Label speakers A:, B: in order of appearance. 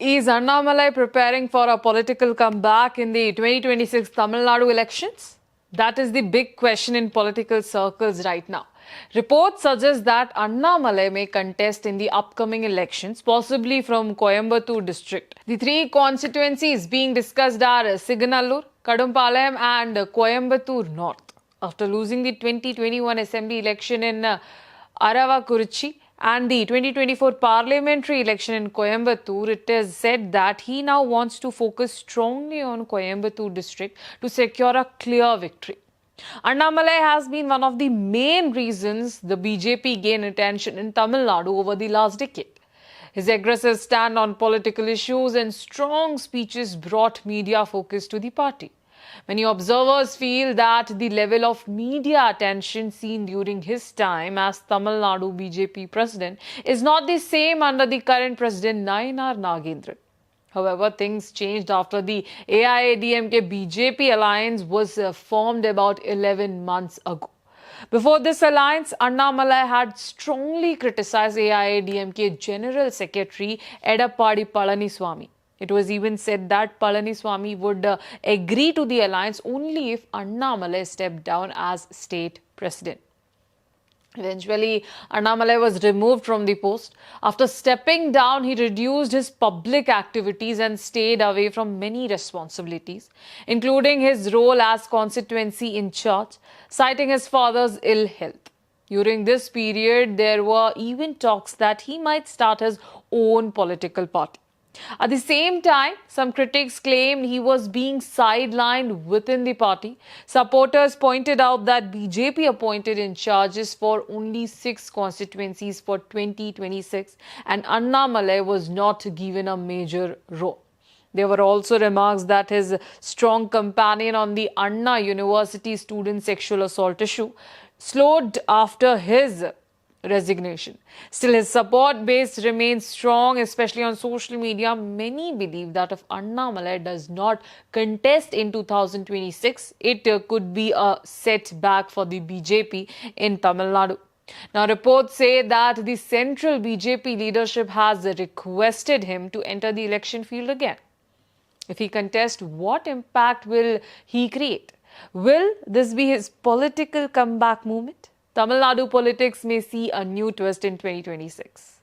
A: Is Annamalai preparing for a political comeback in the 2026 Tamil Nadu elections? That is the big question in political circles right now. Reports suggest that Annamalai may contest in the upcoming elections, possibly from Coimbatore district. The three constituencies being discussed are Siganallur, Kadumpalayam and Coimbatore North. After losing the 2021 assembly election in Aravakurichi and the 2024 parliamentary election in Coimbatore, it is said that he now wants to focus strongly on Coimbatore district to secure a clear victory. Annamalai has been one of the main reasons the BJP gained attention in Tamil Nadu over the last decade. His aggressive stand on political issues and strong speeches brought media focus to the party. Many observers feel that the level of media attention seen during his time as Tamil Nadu BJP president is not the same under the current president Nayanar Nagendran. However, things changed after the AIADMK BJP alliance was formed about 11 months ago. Before this alliance, Annamalai had strongly criticized AIADMK General Secretary Edappadi Palaniswamy. It was even said that Palaniswamy would agree to the alliance only if Annamalai stepped down as state president. Eventually, Annamalai was removed from the post. After stepping down, he reduced his public activities and stayed away from many responsibilities, including his role as constituency in charge, citing his father's ill health. During this period, there were even talks that he might start his own political party. At the same time, some critics claimed he was being sidelined within the party. Supporters pointed out that BJP appointed in charges for only 6 constituencies for 2026 and Annamalai was not given a major role. There were also remarks that his strong companion on the Anna University student sexual assault issue slowed after his resignation. Still, his support base remains strong, especially on social media. Many believe that if Annamalai does not contest in 2026, it could be a setback for the BJP in Tamil Nadu. Now, reports say that the central BJP leadership has requested him to enter the election field again. If he contests, what impact will he create? Will this be his political comeback movement? Tamil Nadu politics may see a new twist in 2026.